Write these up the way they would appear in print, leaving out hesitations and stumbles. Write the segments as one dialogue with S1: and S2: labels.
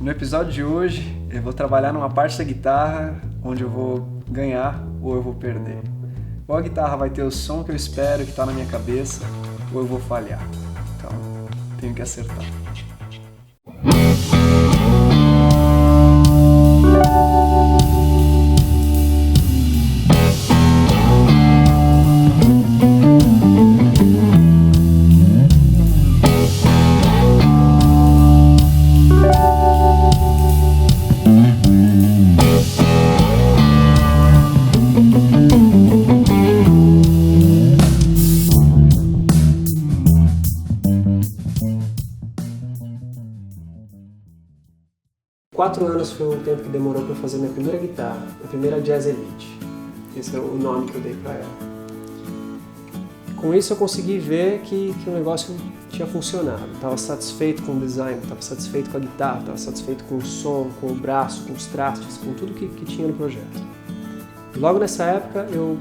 S1: No episódio de hoje, eu vou trabalhar numa parte da guitarra onde eu vou ganhar ou eu vou perder. Ou a guitarra vai ter o som que eu espero, que está na minha cabeça, ou eu vou falhar. Então, tenho que acertar.
S2: Quatro anos foi o tempo que demorou para fazer minha primeira guitarra, a primeira Jazz Elite. Esse é o nome que eu dei para ela. Com isso eu consegui ver que o negócio tinha funcionado. Estava satisfeito com o design, estava satisfeito com a guitarra, estava satisfeito com o som, com o braço, com os trastes, com tudo que tinha no projeto. Logo nessa época eu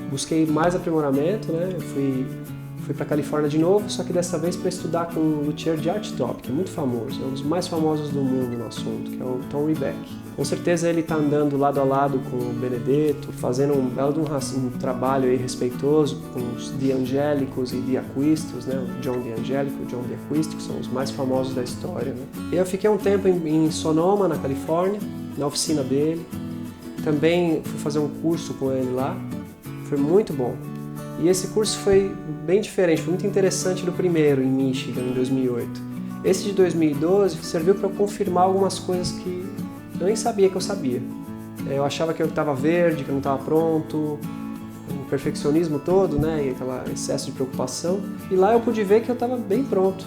S2: busquei mais aprimoramento, né? Eu fui para a Califórnia de novo, só que dessa vez para estudar com um luthier de art top, que é muito famoso, é um dos mais famosos do mundo no assunto, que é o Tom Rebeck. Com certeza ele está andando lado a lado com o Benedetto, fazendo um belo um trabalho aí respeitoso com os D'Angelicos e D'Acquistos, né? O John D'Angelico e o John D'Acquisto, que são os mais famosos da história, né? E eu fiquei um tempo em Sonoma, na Califórnia, na oficina dele. Também fui fazer um curso com ele lá, foi muito bom. E esse curso foi bem diferente, foi muito interessante do primeiro, em Michigan, em 2008. Esse de 2012 serviu para eu confirmar algumas coisas que eu nem sabia que eu sabia. Eu achava que eu estava verde, que eu não estava pronto, o perfeccionismo todo, né, e aquele excesso de preocupação. E lá eu pude ver que eu estava bem pronto,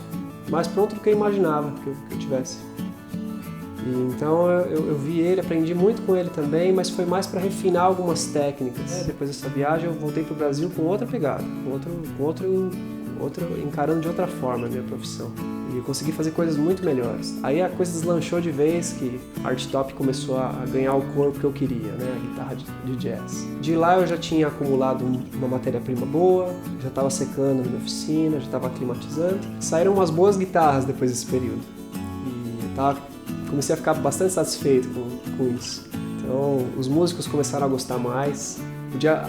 S2: mais pronto do que eu imaginava que eu tivesse. E então eu vi ele, aprendi muito com ele também, mas foi mais para refinar algumas técnicas. Depois dessa viagem eu voltei para o Brasil com outra pegada, encarando de outra forma a minha profissão. E eu consegui fazer coisas muito melhores. Aí a coisa deslanchou de vez, que a art top começou a ganhar o corpo que eu queria, né? A guitarra de jazz. De lá eu já tinha acumulado uma matéria-prima boa, já estava secando na minha oficina, já estava climatizando. Saíram umas boas guitarras depois desse período. E comecei a ficar bastante satisfeito com isso. Então, os músicos começaram a gostar mais. Podia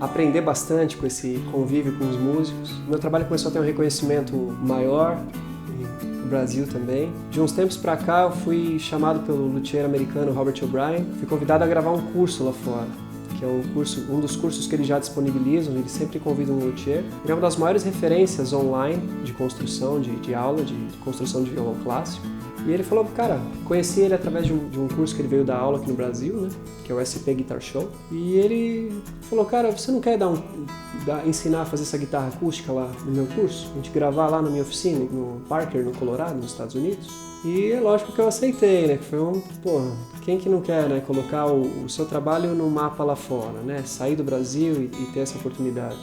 S2: aprender bastante com esse convívio com os músicos. O meu trabalho começou a ter um reconhecimento maior no Brasil também. De uns tempos para cá, eu fui chamado pelo luthier americano Robert O'Brien. Fui convidado a gravar um curso lá fora, que é um dos cursos que eles já disponibilizam. Eles sempre convidam um luthier. Ele é uma das maiores referências online de construção, de aula, de construção de violão clássico. E ele falou, cara, conheci ele através de um curso que ele veio dar aula aqui no Brasil, né? Que é o SP Guitar Show. E ele falou, cara, você não quer ensinar a fazer essa guitarra acústica lá no meu curso? A gente gravar lá na minha oficina, no Parker, no Colorado, nos Estados Unidos? E é lógico que eu aceitei, né? Que foi quem que não quer, né? Colocar o seu trabalho no mapa lá fora, né? Sair do Brasil e ter essa oportunidade.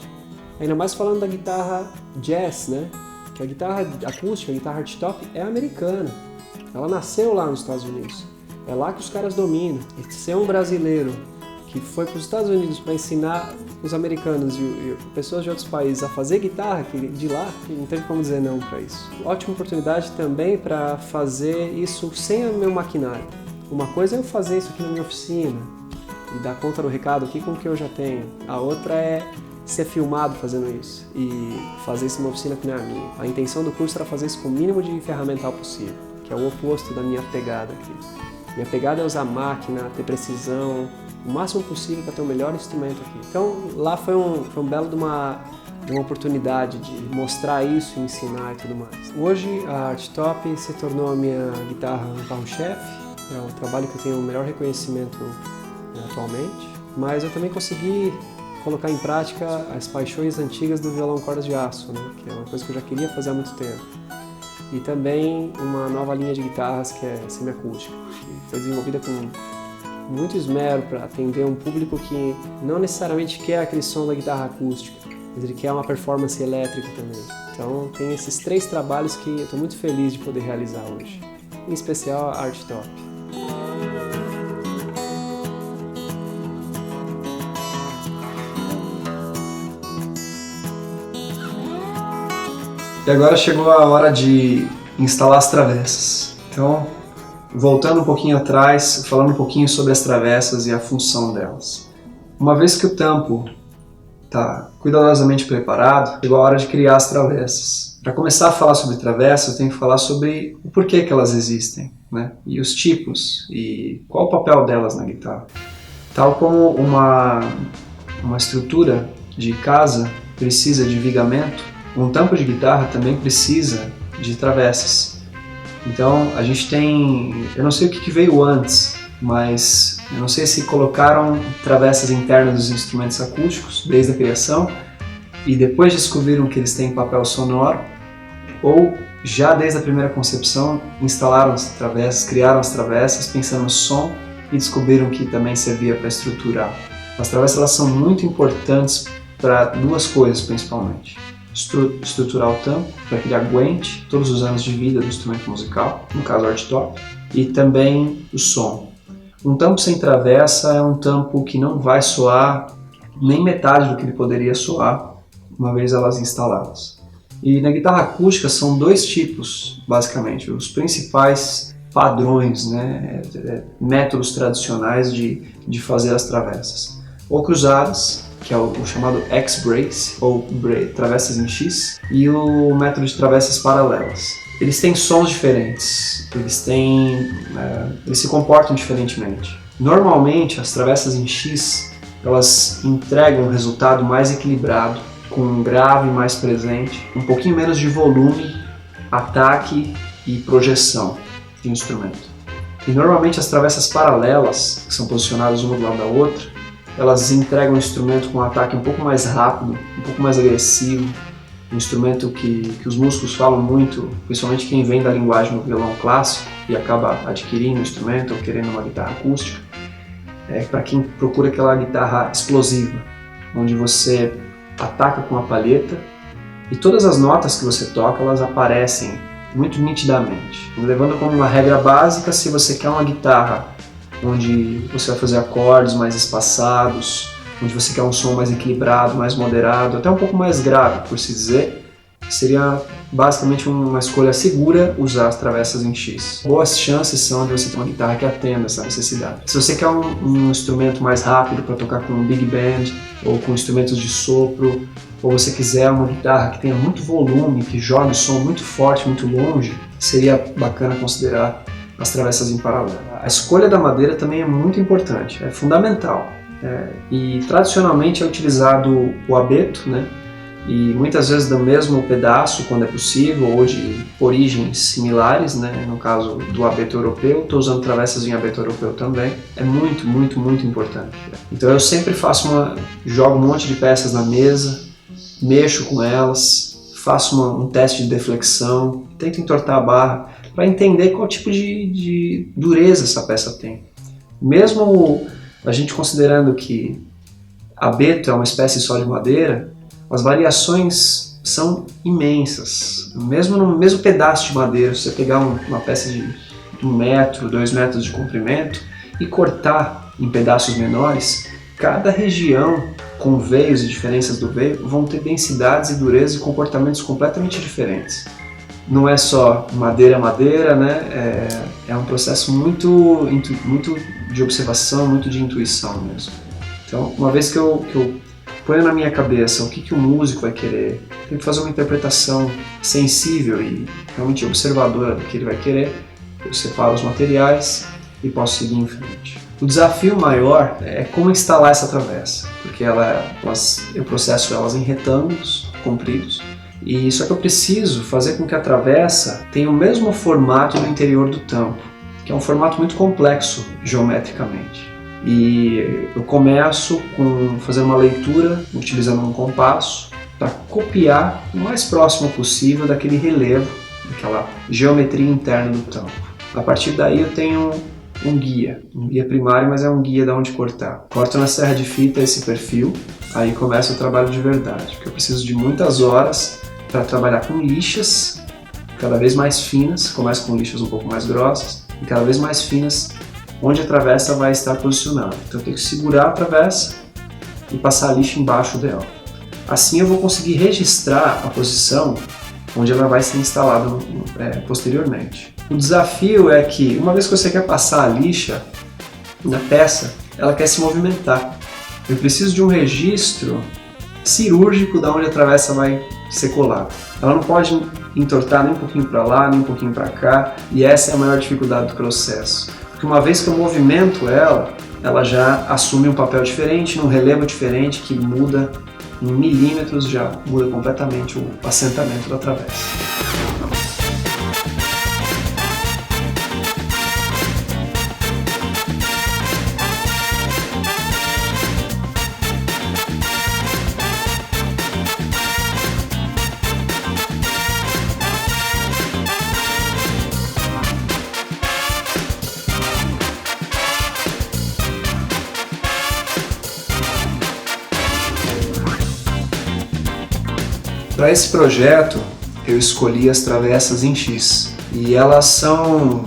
S2: Ainda mais falando da guitarra jazz, né? Que a guitarra acústica, a guitarra art top é americana. Ela nasceu lá nos Estados Unidos. É lá que os caras dominam. E ser um brasileiro que foi para os Estados Unidos para ensinar os americanos e pessoas de outros países a fazer guitarra de lá, não teve como dizer não para isso. Ótima oportunidade também para fazer isso sem o meu maquinário. Uma coisa é eu fazer isso aqui na minha oficina e dar conta do recado aqui com o que eu já tenho. A outra é ser filmado fazendo isso e fazer isso numa oficina que não é a minha. A intenção do curso era fazer isso com o mínimo de ferramental possível, que é o oposto da minha pegada aqui. Minha pegada é usar máquina, ter precisão, o máximo possível para ter o melhor instrumento aqui. Então lá foi um belo de uma oportunidade de mostrar isso e ensinar e tudo mais. Hoje a art top se tornou a minha guitarra no carro-chefe, é o trabalho que eu tenho o melhor reconhecimento atualmente, mas eu também consegui colocar em prática as paixões antigas do violão cordas de aço, né? Que é uma coisa que eu já queria fazer há muito tempo. E também uma nova linha de guitarras que é semiacústica, que foi desenvolvida com muito esmero para atender um público que não necessariamente quer aquele som da guitarra acústica, mas ele quer uma performance elétrica também. Então tem esses três trabalhos que eu estou muito feliz de poder realizar hoje, em especial a art top. E agora chegou a hora de instalar as travessas. Então,
S1: voltando um pouquinho atrás, falando um pouquinho sobre as travessas e a função delas. Uma vez que o tampo está cuidadosamente preparado, chegou a hora de criar as travessas. Para começar a falar sobre travessas, eu tenho que falar sobre o porquê que elas existem, né? E os tipos, e qual o papel delas na guitarra. Tal como uma estrutura de casa precisa de vigamento, um tampo de guitarra também precisa de travessas. Então a gente tem, eu não sei o que veio antes, mas eu não sei se colocaram travessas internas dos instrumentos acústicos desde a criação e depois descobriram que eles têm papel sonoro, ou já desde a primeira concepção instalaram as travessas, criaram as travessas pensando no som e descobriram que também servia para estruturar. As travessas elas são muito importantes para duas coisas principalmente. Estruturar o tampo, para que ele aguente todos os anos de vida do instrumento musical, no caso o archtop, e também o som. Um tampo sem travessa é um tampo que não vai soar nem metade do que ele poderia soar uma vez elas instaladas. E na guitarra acústica são dois tipos, basicamente, os principais padrões, né, métodos tradicionais de fazer as travessas. Ou cruzadas, que é o chamado X-brace, ou travessas em X, e o método de travessas paralelas. Eles têm sons diferentes, eles se comportam diferentemente. Normalmente, as travessas em X, elas entregam um resultado mais equilibrado, com um grave mais presente, um pouquinho menos de volume, ataque e projeção de instrumento. E normalmente as travessas paralelas, que são posicionadas uma do lado da outra, elas entregam um instrumento com um ataque um pouco mais rápido, um pouco mais agressivo, um instrumento que os músicos falam muito, principalmente quem vem da linguagem do violão clássico e acaba adquirindo o instrumento ou querendo uma guitarra acústica, para quem procura aquela guitarra explosiva, onde você ataca com a palheta e todas as notas que você toca, elas aparecem muito nitidamente. Levando como uma regra básica, se você quer uma guitarra onde você vai fazer acordes mais espaçados, onde você quer um som mais equilibrado, mais moderado, até um pouco mais grave, por se dizer, seria basicamente uma escolha segura usar as travessas em X. Boas chances são de você ter uma guitarra que atenda essa necessidade. Se você quer um instrumento mais rápido para tocar com um big band ou com instrumentos de sopro, ou você quiser uma guitarra que tenha muito volume, que jogue som muito forte, muito longe, seria bacana considerar as travessas em paralelo. A escolha da madeira também é muito importante, é fundamental. E tradicionalmente é utilizado o abeto, né? E muitas vezes do mesmo pedaço, quando é possível, ou de origens similares, né? No caso do abeto europeu, estou usando travessas em abeto europeu também. É muito, muito, muito importante. Então eu sempre jogo um monte de peças na mesa, mexo com elas, faço um teste de deflexão, tento entortar a barra para entender qual tipo de dureza essa peça tem. Mesmo a gente considerando que abeto é uma espécie só de madeira, as variações são imensas. Mesmo no mesmo pedaço de madeira, se você pegar uma peça de 1 metro, 2 metros de comprimento e cortar em pedaços menores, cada região com veios e diferenças do veio vão ter densidades e durezas e comportamentos completamente diferentes. Não é só madeira a madeira, né? É um processo muito de observação, muito de intuição mesmo. Então, uma vez que eu ponho na minha cabeça o que o músico vai querer, tem que fazer uma interpretação sensível e realmente observadora do que ele vai querer, eu separo os materiais e posso seguir em frente. O desafio maior é como instalar essa travessa, porque eu processo elas em retângulos compridos, e só que eu preciso fazer com que a travessa tenha o mesmo formato do interior do tampo, que é um formato muito complexo geometricamente. E eu começo fazendo uma leitura, utilizando um compasso, para copiar o mais próximo possível daquele relevo, daquela geometria interna do tampo. A partir daí eu tenho um guia primário, mas é um guia de onde cortar. Corto na serra de fita esse perfil, aí começa o trabalho de verdade, porque eu preciso de muitas horas para trabalhar com lixas cada vez mais finas, começo com lixas um pouco mais grossas, e cada vez mais finas, onde a travessa vai estar posicionada. Então eu tenho que segurar a travessa e passar a lixa embaixo dela. Assim eu vou conseguir registrar a posição onde ela vai ser instalada posteriormente. O desafio é que, uma vez que você quer passar a lixa na peça, ela quer se movimentar. Eu preciso de um registro cirúrgico da onde a travessa vai ser colada. Ela não pode entortar nem um pouquinho para lá, nem um pouquinho para cá, e essa é a maior dificuldade do processo. Porque uma vez que eu movimento ela já assume um papel diferente, num relevo diferente, que muda em milímetros, já muda completamente o assentamento da travessa. Para esse projeto, eu escolhi as travessas em X e elas são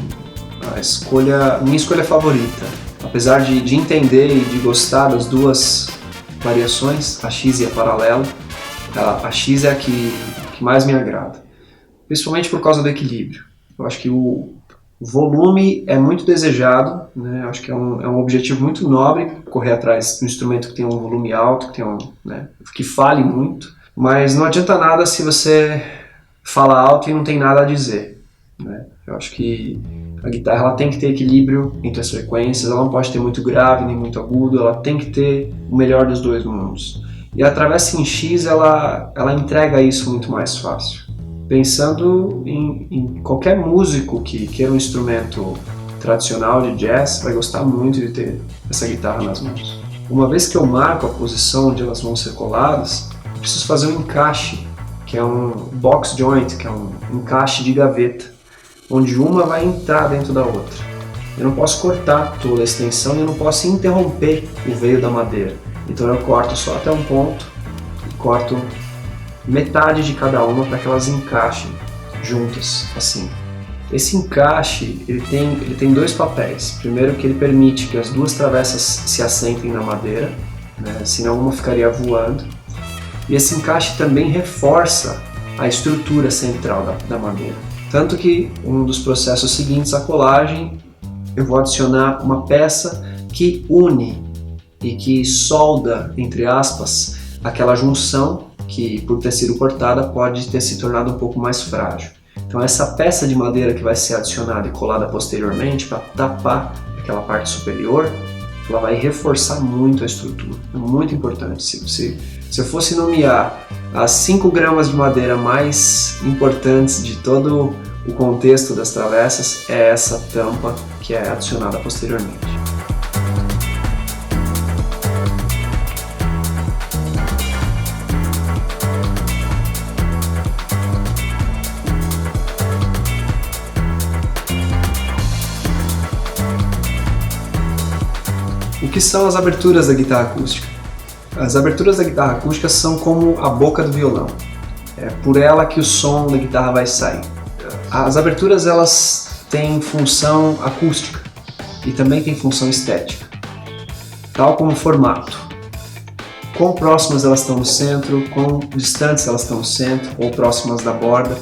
S1: minha escolha favorita. Apesar de entender e de gostar das duas variações, a X e a paralelo, a X é a que mais me agrada, principalmente por causa do equilíbrio. Eu acho que o volume é muito desejado, né? Eu acho que é um objetivo muito nobre correr atrás de um instrumento que tem um volume alto, que fale muito. Mas não adianta nada se você fala alto e não tem nada a dizer, né? Eu acho que a guitarra ela tem que ter equilíbrio entre as frequências, ela não pode ter muito grave nem muito agudo, ela tem que ter o melhor dos dois mundos. E a travessa em X ela entrega isso muito mais fácil. Pensando em qualquer músico que queira um instrumento tradicional de jazz, vai gostar muito de ter essa guitarra nas mãos. Uma vez que eu marco a posição onde elas vão ser coladas, preciso fazer um encaixe, que é um box joint, que é um encaixe de gaveta, onde uma vai entrar dentro da outra. Eu não posso cortar toda a extensão e eu não posso interromper o veio da madeira. Então eu corto só até um ponto e corto metade de cada uma para que elas encaixem juntas, assim. Esse encaixe ele tem dois papéis. Primeiro, que ele permite que as duas travessas se assentem na madeira, né? Senão uma ficaria voando. E esse encaixe também reforça a estrutura central da madeira. Tanto que um dos processos seguintes à colagem, eu vou adicionar uma peça que une e que solda, entre aspas, aquela junção que, por ter sido cortada, pode ter se tornado um pouco mais frágil. Então essa peça de madeira que vai ser adicionada e colada posteriormente para tapar aquela parte superior, ela vai reforçar muito a estrutura. É muito importante. Se eu fosse nomear as 5 gramas de madeira mais importantes de todo o contexto das travessas, é essa tampa que é adicionada posteriormente. O que são as aberturas da guitarra acústica? As aberturas da guitarra acústica são como a boca do violão. É por ela que o som da guitarra vai sair. As aberturas elas têm função acústica e também têm função estética, tal como o formato. Quão próximas elas estão do centro, quão distantes elas estão do centro ou próximas da borda.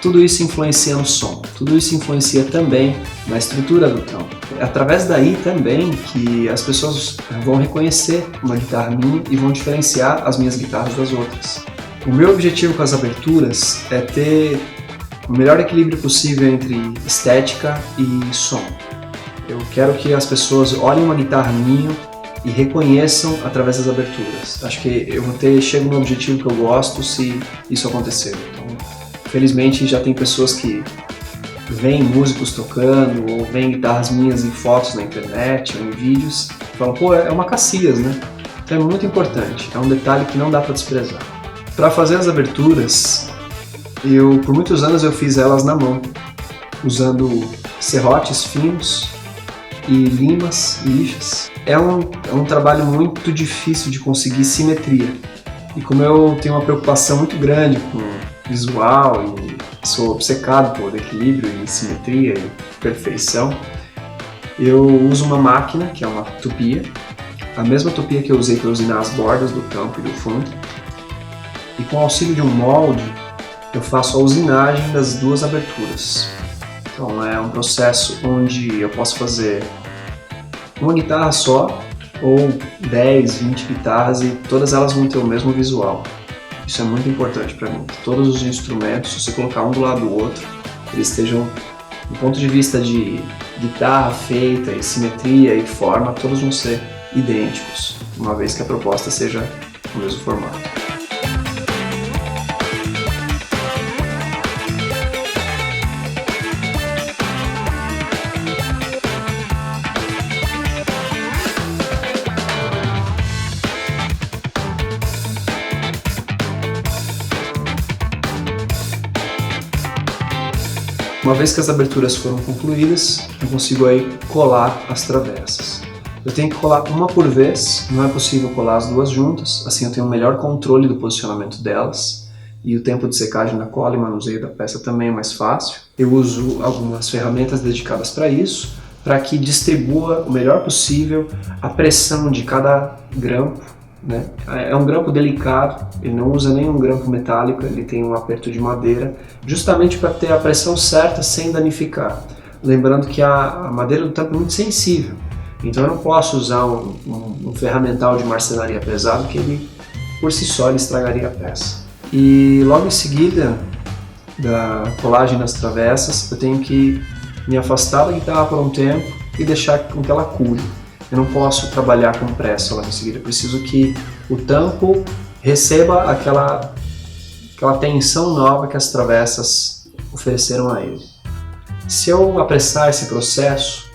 S1: Tudo isso influencia no som, tudo isso influencia também na estrutura do tampo. É através daí também que as pessoas vão reconhecer uma guitarra minha e vão diferenciar as minhas guitarras das outras. O meu objetivo com as aberturas é ter o melhor equilíbrio possível entre estética e som. Eu quero que as pessoas olhem uma guitarra minha e reconheçam através das aberturas. Acho que chego no objetivo que eu gosto se isso acontecer. Então, felizmente já tem pessoas que veem músicos tocando ou veem guitarras minhas em fotos na internet ou em vídeos e falam, pô, é uma Casillas, né? Então é muito importante, é um detalhe que não dá para desprezar. Para fazer as aberturas, por muitos anos eu fiz elas na mão, usando serrotes finos e limas e lixas. É um trabalho muito difícil de conseguir simetria. E como eu tenho uma preocupação muito grande com visual e sou obcecado por equilíbrio e simetria e perfeição, eu uso uma máquina, que é uma tupia, a mesma tupia que eu usei para usinar as bordas do tampo e do fundo, e com o auxílio de um molde eu faço a usinagem das duas aberturas. Então é um processo onde eu posso fazer uma guitarra só, ou 10, 20 guitarras, e todas elas vão ter o mesmo visual. Isso é muito importante para mim. Todos os instrumentos, se você colocar um do lado do outro, eles estejam, do ponto de vista de guitarra feita, e simetria e forma, todos vão ser idênticos, uma vez que a proposta seja o mesmo formato. Uma vez que as aberturas foram concluídas, eu consigo aí colar as travessas. Eu tenho que colar uma por vez, não é possível colar as duas juntas, assim eu tenho um melhor controle do posicionamento delas, e o tempo de secagem da cola e manuseio da peça também é mais fácil. Eu uso algumas ferramentas dedicadas para isso, para que distribua o melhor possível a pressão de cada grampo, né? É um grampo delicado, ele não usa nenhum grampo metálico, ele tem um aperto de madeira, justamente para ter a pressão certa sem danificar. Lembrando que a madeira do tampo é muito sensível, então eu não posso usar um ferramental de marcenaria pesado, que ele, por si só, ele estragaria a peça. E logo em seguida da colagem das travessas, eu tenho que me afastar da guitarra por um tempo e deixar com que ela cure. Eu não posso trabalhar com pressa logo em seguida, eu preciso que o tampo receba aquela tensão nova que as travessas ofereceram a ele. Se eu apressar esse processo,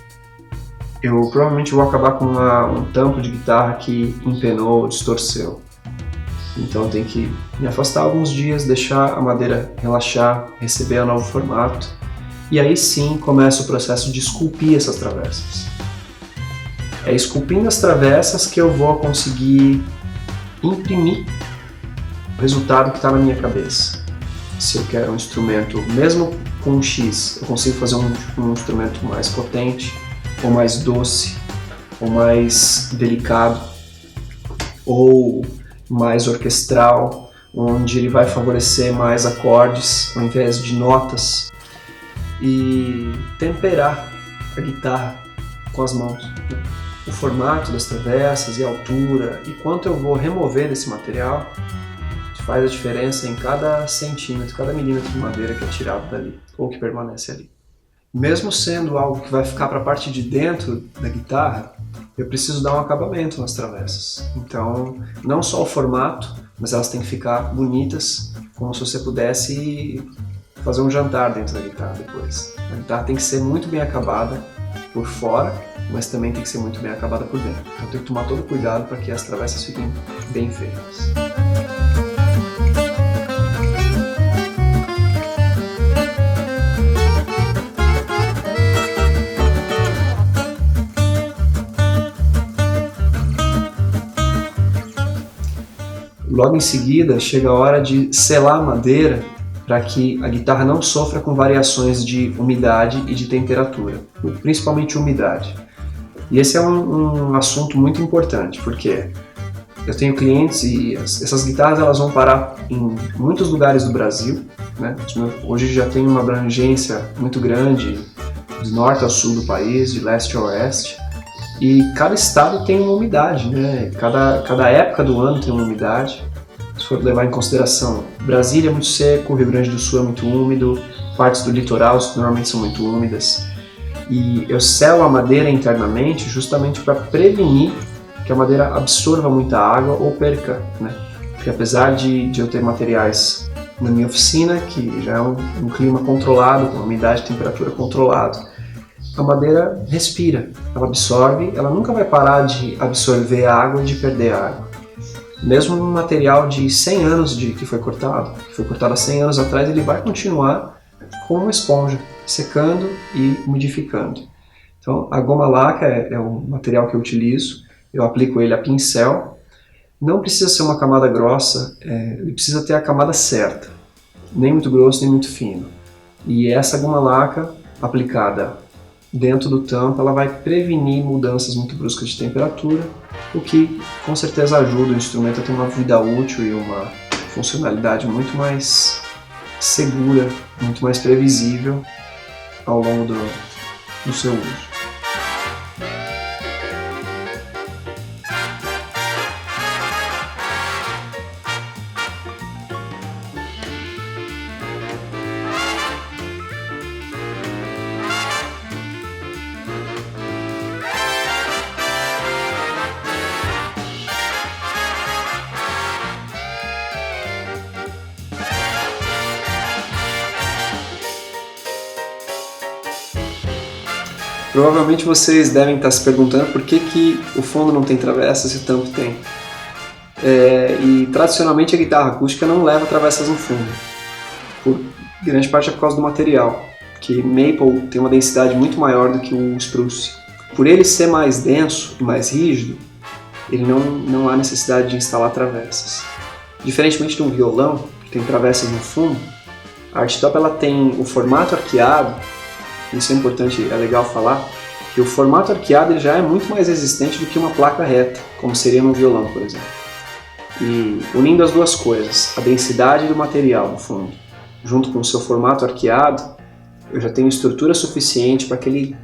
S1: eu provavelmente vou acabar com um tampo de guitarra que empenou ou distorceu. Então eu tenho que me afastar alguns dias, deixar a madeira relaxar, receber o novo formato, e aí sim começa o processo de esculpir essas travessas. É esculpindo as travessas que eu vou conseguir imprimir o resultado que está na minha cabeça. Se eu quero um instrumento, mesmo com um X, eu consigo fazer um instrumento mais potente, ou mais doce, ou mais delicado, ou mais orquestral, onde ele vai favorecer mais acordes ao invés de notas, e temperar a guitarra com as mãos. O formato das travessas e a altura e quanto eu vou remover desse material faz a diferença em cada centímetro, cada milímetro de madeira que é tirado dali ou que permanece ali. Mesmo sendo algo que vai ficar para a parte de dentro da guitarra, eu preciso dar um acabamento nas travessas. Então, não só o formato, mas elas têm que ficar bonitas, como se você pudesse fazer um jantar dentro da guitarra depois. A guitarra tem que ser muito bem acabada por fora, mas também tem que ser muito bem acabada por dentro. Então eu tenho que tomar todo cuidado para que as travessas fiquem bem feitas. Logo em seguida, chega a hora de selar a madeira para que a guitarra não sofra com variações de umidade e de temperatura, principalmente umidade. E esse é um assunto muito importante, porque eu tenho clientes e essas guitarras elas vão parar em muitos lugares do Brasil, né? Hoje já tem uma abrangência muito grande, de norte ao sul do país, de leste a oeste, e cada estado tem uma umidade, né? Cada época do ano tem uma umidade. Se for levar em consideração, Brasília é muito seco, Rio Grande do Sul é muito úmido, partes do litoral normalmente são muito úmidas. E eu selo a madeira internamente justamente para prevenir que a madeira absorva muita água ou perca, né? Porque apesar de eu ter materiais na minha oficina, que já é um clima controlado, com umidade e temperatura controlado, a madeira respira, ela absorve, ela nunca vai parar de absorver a água e de perder a água. Mesmo um material de 100 anos que foi cortado há 100 anos atrás, ele vai continuar como uma esponja, secando e umidificando. Então a goma laca é o material que eu utilizo, eu aplico ele a pincel, não precisa ser uma camada grossa, ele precisa ter a camada certa, nem muito grosso nem muito fino. E essa goma laca aplicada dentro do tampo, ela vai prevenir mudanças muito bruscas de temperatura, o que com certeza ajuda o instrumento a ter uma vida útil e uma funcionalidade muito mais segura, muito mais previsível ao longo do seu uso. Provavelmente vocês devem estar se perguntando por que o fundo não tem travessas e o tampo tem. E tradicionalmente a guitarra acústica não leva travessas no fundo. Por grande parte é por causa do material, que Maple tem uma densidade muito maior do que o Spruce. Por ele ser mais denso e mais rígido, ele não há necessidade de instalar travessas. Diferentemente de um violão, que tem travessas no fundo, a Archtop ela tem o formato arqueado. Isso é importante, é legal falar, que o formato arqueado ele já é muito mais resistente do que uma placa reta, como seria no violão, por exemplo. E unindo as duas coisas, a densidade do material no fundo, junto com o seu formato arqueado, eu já tenho estrutura suficiente para que ele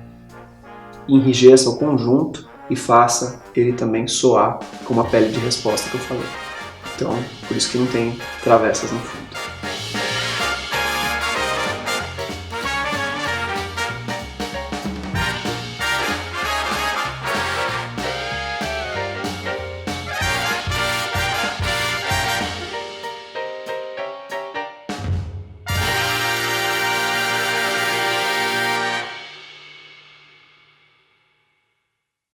S1: enrijeça o conjunto e faça ele também soar com uma pele de resposta que eu falei. Então, por isso que não tem travessas no fundo.